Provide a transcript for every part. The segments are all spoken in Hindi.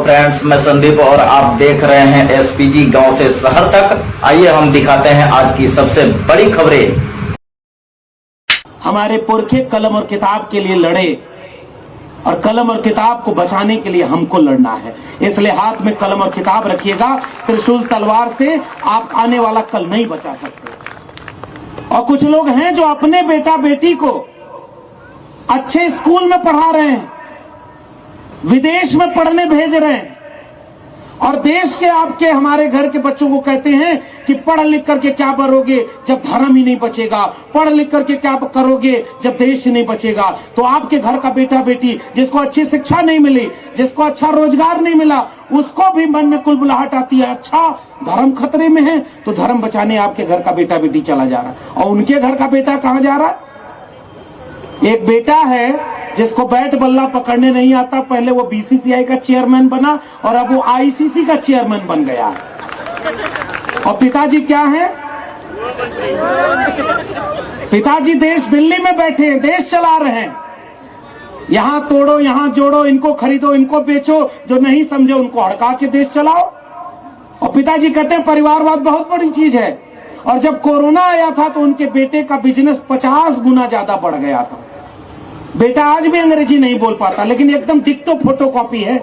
फ्रेंड्स, मैं संदीप और आप देख रहे हैं एसपीजी गांव से शहर तक। आइए हम दिखाते हैं आज की सबसे बड़ी खबरें। हमारे पुरखे कलम और किताब के लिए लड़े और कलम और किताब को बचाने के लिए हमको लड़ना है। इसलिए हाथ में कलम और किताब रखिएगा। त्रिशूल तलवार से आप आने वाला कल नहीं बचा सकते। और कुछ लोग हैं जो अपने बेटा बेटी को अच्छे स्कूल में पढ़ा रहे हैं, विदेश में पढ़ने भेज रहे हैं और देश के आपके हमारे घर के बच्चों को कहते हैं कि पढ़ लिख करके क्या करोगे जब धर्म ही नहीं बचेगा, पढ़ लिख करके क्या करोगे जब देश ही नहीं बचेगा। तो आपके घर का बेटा बेटी जिसको अच्छी शिक्षा नहीं मिली, जिसको अच्छा रोजगार नहीं मिला, उसको भी मन में कुलबुलाहट आती है, अच्छा धर्म खतरे में है तो धर्म बचाने आपके घर का बेटा बेटी चला जा रहा है। और उनके घर का बेटा कहां जा रहा है? एक बेटा है जिसको बैट बल्ला पकड़ने नहीं आता, पहले वो बीसीसीआई का चेयरमैन बना और अब वो आईसीसी का चेयरमैन बन गया। और पिताजी क्या है? पिताजी देश दिल्ली में बैठे हैं, देश चला रहे हैं। यहां तोड़ो, यहां जोड़ो, इनको खरीदो, इनको बेचो, जो नहीं समझे उनको हड़का के देश चलाओ। और पिताजी कहते हैं परिवारवाद बहुत बड़ी चीज है। और जब कोरोना आया था तो उनके बेटे का बिजनेस 50 गुना ज्यादा बढ़ गया था। बेटा आज भी अंग्रेजी नहीं बोल पाता, लेकिन एकदम डिक्टो फोटो कॉपी है।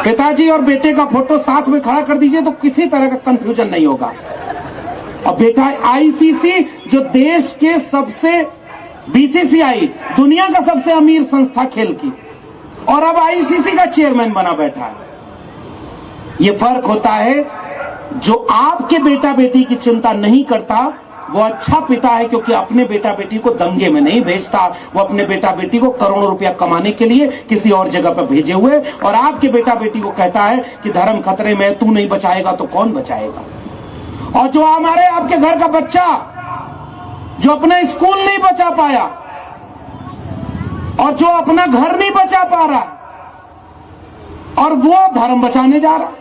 पिताजी और बेटे का फोटो साथ में खड़ा कर दीजिए तो किसी तरह का कंफ्यूजन नहीं होगा। और बेटा आईसीसी, जो देश के सबसे, बीसीसीआई दुनिया का सबसे अमीर संस्था खेल की, और अब आईसीसी का चेयरमैन बना बैठा है। ये फर्क होता है। जो आपके बेटा बेटी की चिंता नहीं करता वो अच्छा पिता है, क्योंकि अपने बेटा बेटी को दंगे में नहीं भेजता। वो अपने बेटा बेटी को करोड़ों रुपया कमाने के लिए किसी और जगह पर भेजे हुए, और आपके बेटा बेटी को कहता है कि धर्म खतरे में, तू नहीं बचाएगा तो कौन बचाएगा। और जो हमारे आपके घर का बच्चा जो अपना स्कूल नहीं बचा पाया और जो अपना घर नहीं बचा पा रहा और वो धर्म बचाने जा रहा।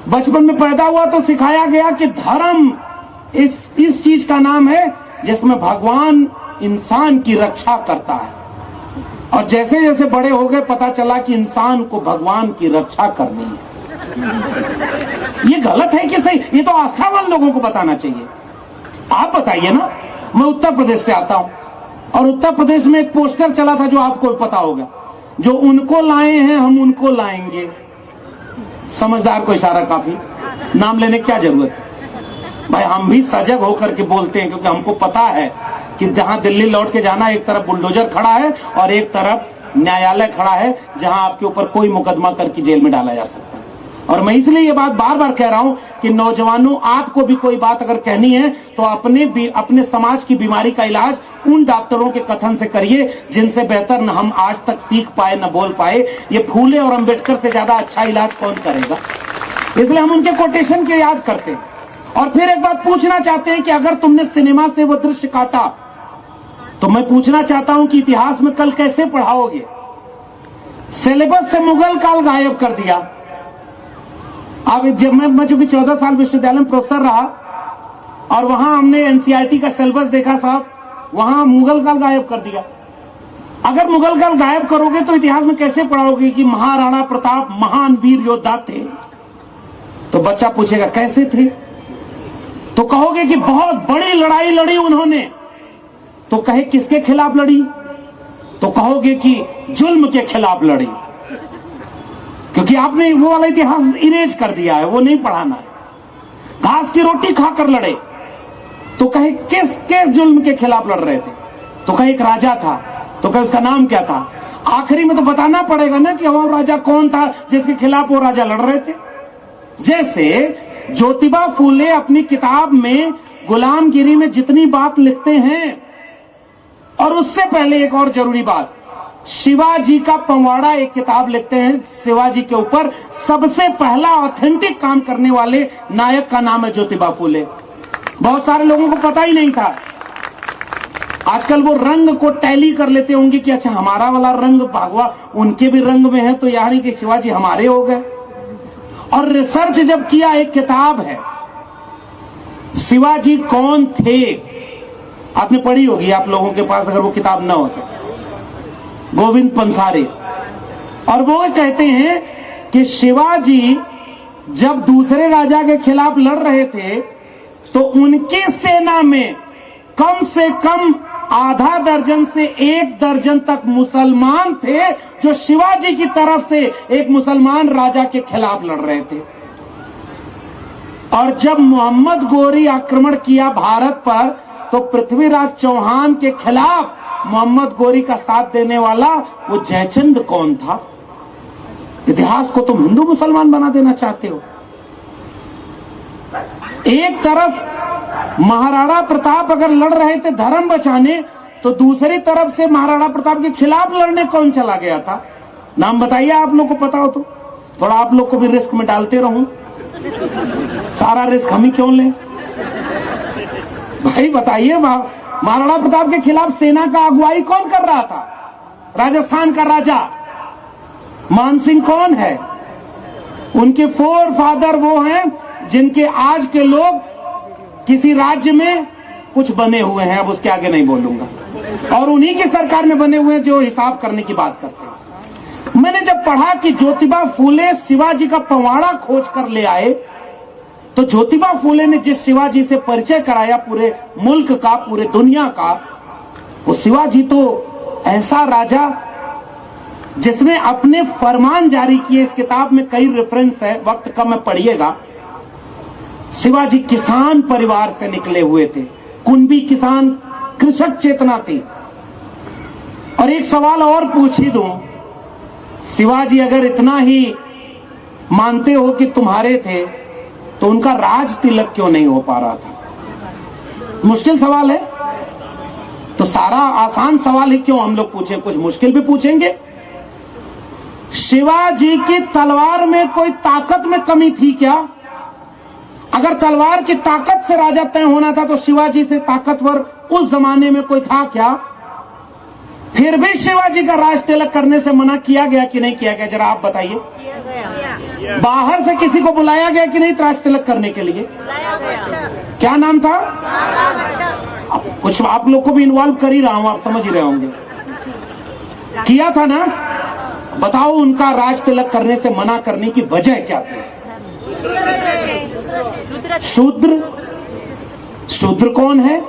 बचपन में पैदा हुआ तो सिखाया गया कि धर्म इस चीज का नाम है जिसमें भगवान इंसान की रक्षा करता है। और जैसे जैसे बड़े हो गए पता चला कि इंसान को भगवान की रक्षा करनी है। ये गलत है कि सही? ये तो आस्थावान लोगों को बताना चाहिए। आप बताइए ना। मैं उत्तर प्रदेश से आता हूं और उत्तर प्रदेश में एक पोस्टर चला था जो आपको पता होगा, जो उनको लाए हैं हम उनको लाएंगे। समझदार को इशारा काफी, नाम लेने की क्या जरूरत है भाई। हम भी सजग होकर के बोलते हैं, क्योंकि हमको पता है कि जहां दिल्ली लौट के जाना, एक तरफ बुलडोजर खड़ा है और एक तरफ न्यायालय खड़ा है जहां आपके ऊपर कोई मुकदमा करके जेल में डाला जा सकता है। और मैं इसलिए ये बात बार बार कह रहा हूं कि नौजवानों, आपको भी कोई बात अगर कहनी है तो अपने समाज की बीमारी का इलाज उन डॉक्टरों के कथन से करिए जिनसे बेहतर न हम आज तक सीख पाए न बोल पाए। ये फूले और अंबेडकर से ज्यादा अच्छा इलाज कौन करेगा? इसलिए हम उनके कोटेशन के याद करते हैं। और फिर एक बात पूछना चाहते हैं कि अगर तुमने सिनेमा से वो दृश्य काटा तो मैं पूछना चाहता हूं कि इतिहास में कल कैसे पढ़ाओगे? सिलेबस से मुगल काल गायब कर दिया। अब जब मैं चूंकि 14 साल विश्वविद्यालय में प्रोफेसर रहा और वहां हमने एनसीईआरटी का सिलेबस देखा साहब, वहां मुगल काल गायब कर दिया। अगर मुगल काल गायब करोगे तो इतिहास में कैसे पढ़ाओगे कि महाराणा प्रताप महान वीर योद्धा थे? तो बच्चा पूछेगा कैसे थे? तो कहोगे कि बहुत बड़ी लड़ाई लड़ी उन्होंने। तो कहे किसके खिलाफ लड़ी? तो कहोगे कि जुल्म के खिलाफ लड़ी, क्योंकि आपने वो वाला इतिहास इरेज कर दिया है, वो नहीं पढ़ाना है। घास की रोटी खाकर लड़े, तो कहे किस जुल्म के खिलाफ लड़ रहे थे? तो कहे एक राजा था, तो कहे उसका नाम क्या था? आखिरी में तो बताना पड़ेगा ना कि वो राजा कौन था जिसके खिलाफ वो राजा लड़ रहे थे। जैसे ज्योतिबा फूले अपनी किताब में गुलामगिरी में जितनी बात लिखते हैं, और उससे पहले एक और जरूरी बात, शिवाजी का पंवाड़ा एक किताब लिखते हैं। शिवाजी के ऊपर सबसे पहला ऑथेंटिक काम करने वाले नायक का नाम है ज्योतिबा फूले। बहुत सारे लोगों को पता ही नहीं था। आजकल वो रंग को टैली कर लेते होंगे कि अच्छा हमारा वाला रंग भागवा उनके भी रंग में है, तो यानी कि शिवाजी हमारे हो गए। और रिसर्च जब किया, एक किताब है शिवाजी कौन थे, आपने पढ़ी होगी, आप लोगों के पास अगर वो किताब ना हो तो, गोविंद पंसारे। और वो कहते हैं कि शिवाजी जब दूसरे राजा के खिलाफ लड़ रहे थे तो उनकी सेना में कम से कम आधा दर्जन से 1 दर्जन तक मुसलमान थे जो शिवाजी की तरफ से एक मुसलमान राजा के खिलाफ लड़ रहे थे। और जब मोहम्मद गोरी आक्रमण किया भारत पर तो पृथ्वीराज चौहान के खिलाफ मोहम्मद गोरी का साथ देने वाला वो जयचंद कौन था? इतिहास को तुम हिंदू मुसलमान बना देना चाहते हो। एक तरफ महाराणा प्रताप अगर लड़ रहे थे धर्म बचाने तो दूसरी तरफ से महाराणा प्रताप के खिलाफ लड़ने कौन चला गया था? नाम बताइए, आप लोग को पता हो तो। थोड़ा आप लोग को भी रिस्क में डालते रहूं, सारा रिस्क हम ही क्यों लें? भाई बताइए, महाराणा प्रताप के खिलाफ सेना का अगुवाई कौन कर रहा था? राजस्थान का राजा मानसिंह कौन है? उनके फोर फादर वो हैं जिनके आज के लोग किसी राज्य में कुछ बने हुए हैं, अब उसके आगे नहीं बोलूंगा, और उन्हीं की सरकार में बने हुए हैं जो हिसाब करने की बात करते हैं। मैंने जब पढ़ा कि ज्योतिबा फूले शिवाजी का पवाड़ा खोज कर ले आए, तो ज्योतिबा फूले ने जिस शिवाजी से परिचय कराया पूरे मुल्क का, पूरे दुनिया का, वो शिवाजी तो ऐसा राजा जिसने अपने फरमान जारी किए। इस किताब में कई रेफरेंस है, वक्त कम है, पढ़िएगा। शिवाजी किसान परिवार से निकले हुए थे, कुंभी किसान, कृषक चेतना थी। और एक सवाल और पूछ ही दूं, शिवाजी अगर इतना ही मानते हो कि तुम्हारे थे तो उनका राज तिलक क्यों नहीं हो पा रहा था? मुश्किल सवाल है। तो सारा आसान सवाल ही क्यों हम लोग पूछे, कुछ मुश्किल भी पूछेंगे। शिवाजी की तलवार में कोई ताकत में कमी थी क्या? अगर तलवार की ताकत से राजा तय होना था तो शिवाजी से ताकतवर उस जमाने में कोई था क्या? फिर भी शिवाजी का राज तिलक करने से मना किया गया कि नहीं किया गया? जरा आप बताइए। बाहर से किसी को बुलाया गया कि नहीं राज तिलक करने के लिए? क्या नाम था? कुछ आप लोग को भी इन्वॉल्व कर ही रहा हूं, आप समझ ही रहे होंगे। किया था ना? बताओ उनका राज तिलक करने से मना करने की वजह क्या थी? शूद्र। शूद्र कौन है?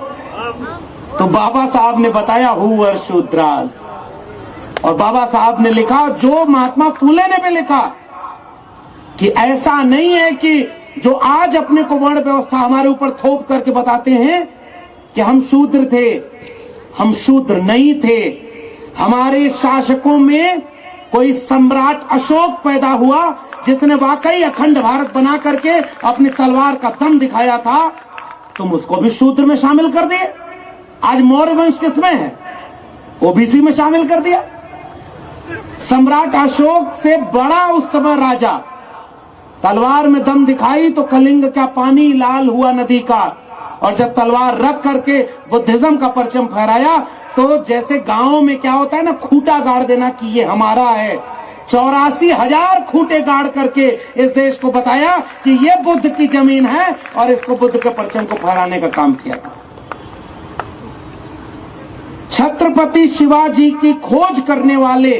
तो बाबा साहब ने बताया, हु आर शूद्रास। और बाबा साहब ने लिखा, जो महात्मा फूले ने भी लिखा, कि ऐसा नहीं है कि जो आज अपने को वर्ण व्यवस्था हमारे ऊपर थोप करके बताते हैं कि हम शूद्र थे। हम शूद्र नहीं थे। हमारे शासकों में कोई सम्राट अशोक पैदा हुआ जिसने वाकई अखंड भारत बना करके अपनी तलवार का दम दिखाया था। तुम उसको भी शूद्र में शामिल कर दिए। आज मौर्य वंश किसमें है? ओबीसी में शामिल कर दिया। सम्राट अशोक से बड़ा उस समय राजा, तलवार में दम दिखाई तो कलिंग का पानी लाल हुआ नदी का। और जब तलवार रख करके बुद्धिज्म का परचम फहराया तो जैसे गांव में क्या होता है ना, खूंटा गाड़ देना कि ये हमारा है। 84,000 खूंटे गाड़ करके इस देश को बताया कि ये बुद्ध की जमीन है और इसको बुद्ध के परचम को फहराने का काम किया था। छत्रपति शिवाजी की खोज करने वाले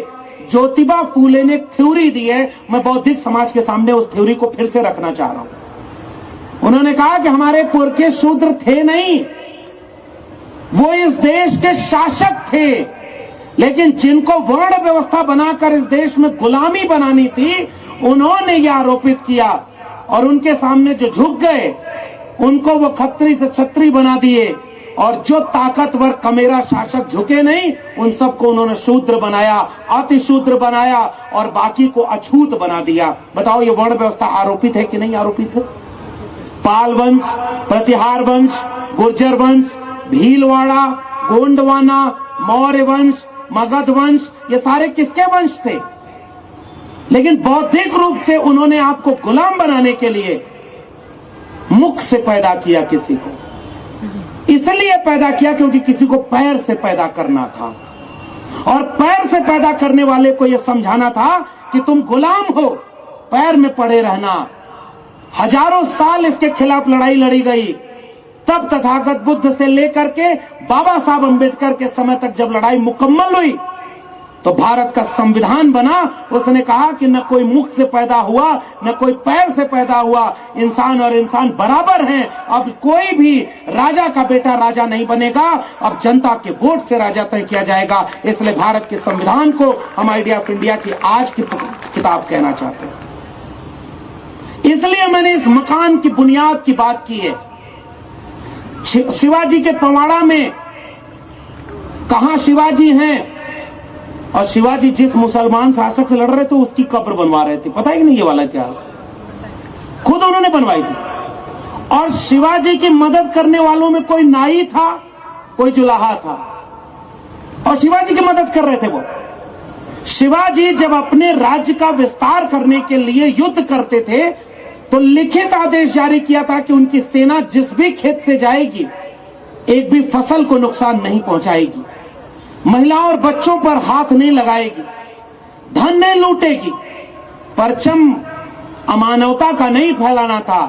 ज्योतिबा फूले ने एक थ्योरी दी है। मैं बौद्धिक समाज के सामने उस थ्योरी को फिर से रखना चाह रहा हूं। उन्होंने कहा कि हमारे पुरखे शूद्र थे नहीं, वो इस देश के शासक थे, लेकिन जिनको वर्ण व्यवस्था बनाकर इस देश में गुलामी बनानी थी उन्होंने यह आरोपित किया और उनके सामने जो झुक गए उनको वो खत्री से छत्री बना दिए। और जो ताकतवर कमेरा शासक झुके नहीं उन सबको उन्होंने शूद्र बनाया, अति शूद्र बनाया और बाकी को अछूत बना दिया। बताओ ये वर्ण व्यवस्था आरोपित है कि नहीं आरोपित है? पाल वंश, प्रतिहार वंश, गुर्जर वंश, भीलवाड़ा, गोंडवाना, मौर्य वंश, मगध वंश, ये सारे किसके वंश थे? लेकिन बौद्धिक रूप से उन्होंने आपको गुलाम बनाने के लिए मुख से पैदा किया। किसी को इसलिए पैदा किया क्योंकि किसी को पैर से पैदा करना था और पैर से पैदा करने वाले को यह समझाना था कि तुम गुलाम हो, पैर में पड़े रहना। हजारों साल इसके खिलाफ लड़ाई लड़ी गई। तब तथागत बुद्ध से लेकर के बाबा साहब अंबेडकर के समय तक जब लड़ाई मुकम्मल हुई तो भारत का संविधान बना, उसने कहा कि न कोई मुख से पैदा हुआ न कोई पैर से पैदा हुआ, इंसान और इंसान बराबर हैं। अब कोई भी राजा का बेटा राजा नहीं बनेगा, अब जनता के वोट से राजा तय किया जाएगा। इसलिए भारत के संविधान को हम आइडिया ऑफ इंडिया की आज की किताब कहना चाहते हैं। इसलिए मैंने इस मकान की बुनियाद की बात की है। शिवाजी के पवाड़ा में कहां शिवाजी हैं, और शिवाजी जिस मुसलमान शासक से लड़ रहे थे उसकी कब्र बनवा रहे थे। पता ही नहीं ये वाला इतिहास, खुद उन्होंने बनवाई थी। और शिवाजी की मदद करने वालों में कोई नाई था, कोई जुलाहा था, और शिवाजी की मदद कर रहे थे वो। शिवाजी जब अपने राज्य का विस्तार करने के लिए युद्ध करते थे तो लिखित आदेश जारी किया था कि उनकी सेना जिस भी खेत से जाएगी एक भी फसल को नुकसान नहीं पहुंचाएगी, महिलाओं और बच्चों पर हाथ नहीं लगाएगी, धन नहीं लूटेगी। परचम अमानवता का नहीं फैलाना था।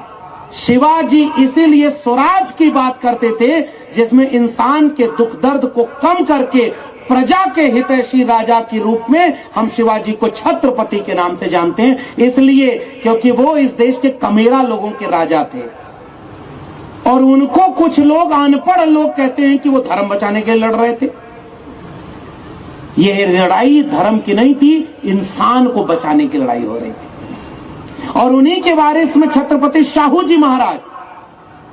शिवाजी इसीलिए स्वराज की बात करते थे, जिसमें इंसान के दुख दर्द को कम करके प्रजा के हितैषी राजा के रूप में हम शिवाजी को छत्रपति के नाम से जानते हैं। इसलिए क्योंकि वो इस देश के कमेरा लोगों के राजा थे, और उनको कुछ लोग अनपढ़ लोग कहते हैं कि वो धर्म बचाने के लिए लड़ रहे थे। यह लड़ाई धर्म की नहीं थी, इंसान को बचाने की लड़ाई हो रही थी। और उन्हीं के वारिस में छत्रपति शाहू जी महाराज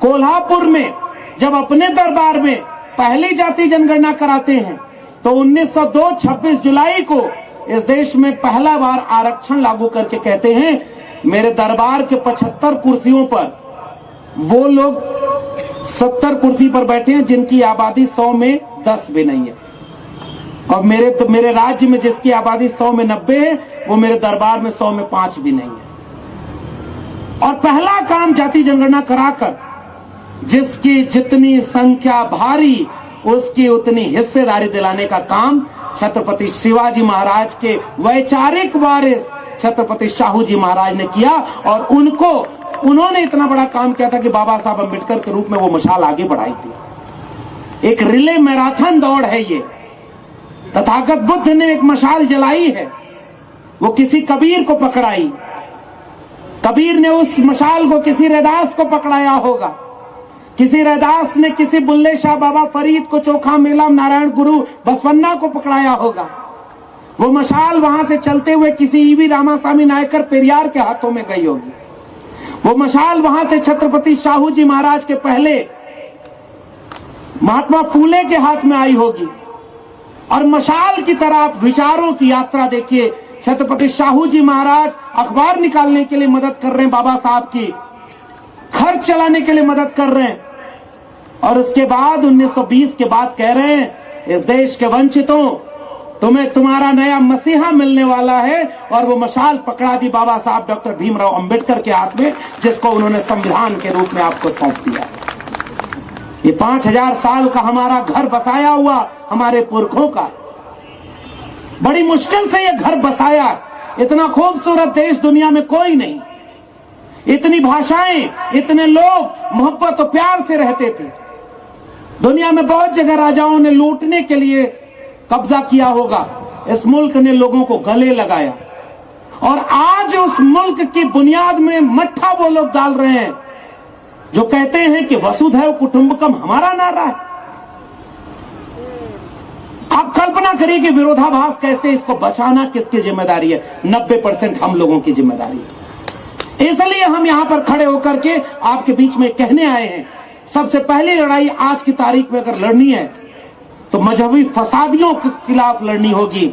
कोल्हापुर में जब अपने दरबार में पहली जाति जनगणना कराते हैं तो 1902 26 जुलाई को इस देश में पहला बार आरक्षण लागू करके कहते हैं, मेरे दरबार के 75 कुर्सियों पर वो लोग 70 कुर्सी पर बैठे हैं जिनकी आबादी 100 में 10 भी नहीं है, और मेरे राज्य में जिसकी आबादी 100 में 90 है वो मेरे दरबार में 100 में 5 भी नहीं है। और पहला काम जाति जनगणना कराकर जिसकी जितनी संख्या भारी उसकी उतनी हिस्सेदारी दिलाने का काम छत्रपति शिवाजी महाराज के वैचारिक वारिस छत्रपति शाहू जी महाराज ने किया। और उन्होंने इतना बड़ा काम किया था कि बाबा साहब अम्बेडकर के रूप में वो मशाल आगे बढ़ाई थी। एक रिले मैराथन दौड़ है ये। तथागत बुद्ध ने एक मशाल जलाई है, वो किसी कबीर को पकड़ाई, कबीर ने उस मशाल को किसी रैदास को पकड़ाया होगा, किसी रैदास ने किसी बुल्ले शाह बाबा फरीद को, चोखा मेला नारायण गुरु बसवन्ना को पकड़ाया होगा। वो मशाल वहां से चलते हुए किसी ईवी रामास्वामी नायकर पेरियार के हाथों में गई होगी। वो मशाल वहां से छत्रपति शाहू जी महाराज के पहले महात्मा फूले के हाथ में आई होगी। और मशाल की तरह आप विचारों की यात्रा देखिए। छत्रपति शाहू जी महाराज अखबार निकालने के लिए मदद कर रहे हैं बाबा साहब की, खर्च चलाने के लिए मदद कर रहे हैं, और उसके बाद 1920 के बाद कह रहे हैं इस देश के वंचितों, तुम्हें तुम्हारा नया मसीहा मिलने वाला है। और वो मशाल पकड़ा दी बाबा साहब डॉक्टर भीमराव अंबेडकर के हाथ में, जिसको उन्होंने संविधान के रूप में आपको सौंप दिया। ये 5000 साल का हमारा घर बसाया हुआ हमारे पुरखों का, बड़ी मुश्किल से ये घर बसाया। इतना खूबसूरत देश दुनिया में कोई नहीं, इतनी भाषाएं, इतने लोग मोहब्बत और प्यार से रहते थे। दुनिया में बहुत जगह राजाओं ने लूटने के लिए कब्जा किया होगा, इस मुल्क ने लोगों को गले लगाया। और आज उस मुल्क की बुनियाद में मट्ठा वो लोग डाल रहे हैं जो कहते हैं कि वसुधैव कुटुंबकम हमारा नारा है। आप कल्पना करिए कि विरोधाभास कैसे, इसको बचाना किसकी जिम्मेदारी है? 90% हम लोगों की जिम्मेदारी है। इसलिए हम यहां पर खड़े होकर के आपके बीच में कहने आए हैं, सबसे पहली लड़ाई आज की तारीख में अगर लड़नी है तो मजहबी फसादियों के खिलाफ लड़नी होगी,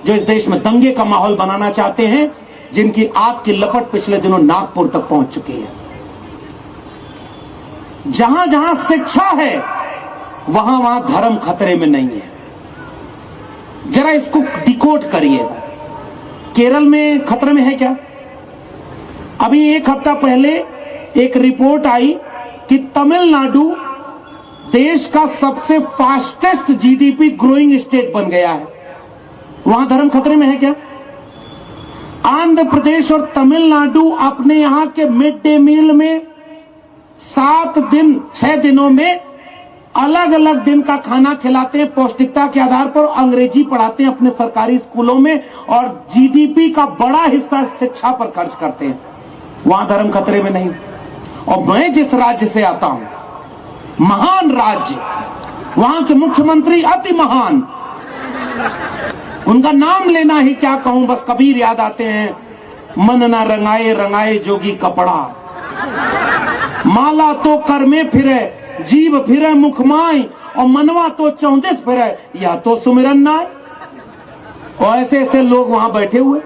जो इस देश में दंगे का माहौल बनाना चाहते हैं, जिनकी आग की लपट पिछले दिनों नागपुर तक पहुंच चुकी है। जहां जहां शिक्षा है वहां वहां धर्म खतरे में नहीं है। जरा इसको डिकोड करिएगा। केरल में खतरे में है क्या? अभी एक हफ्ता पहले एक रिपोर्ट आई कि तमिलनाडु देश का सबसे फास्टेस्ट जीडीपी ग्रोइंग स्टेट बन गया है। वहां धर्म खतरे में है क्या? आंध्र प्रदेश और तमिलनाडु अपने यहां के मिड डे मील में 6 दिनों में अलग अलग दिन का खाना खिलाते हैं पौष्टिकता के आधार पर, अंग्रेजी पढ़ाते हैं अपने सरकारी स्कूलों में, और जीडीपी का बड़ा हिस्सा शिक्षा पर खर्च करते हैं। वहां धर्म खतरे में नहीं। और मैं जिस राज्य से आता हूं, महान राज्य, वहां के मुख्यमंत्री अति महान, उनका नाम लेना ही क्या कहूं, बस कबीर याद आते हैं। मन ना रंगाए रंगाए जोगी कपड़ा, माला तो कर में फिरे, जीव फिरे मुखमाई, और मनवा तो चौंदिस फिरे, या तो सुमिरन नाय। और ऐसे ऐसे लोग वहां बैठे हुए।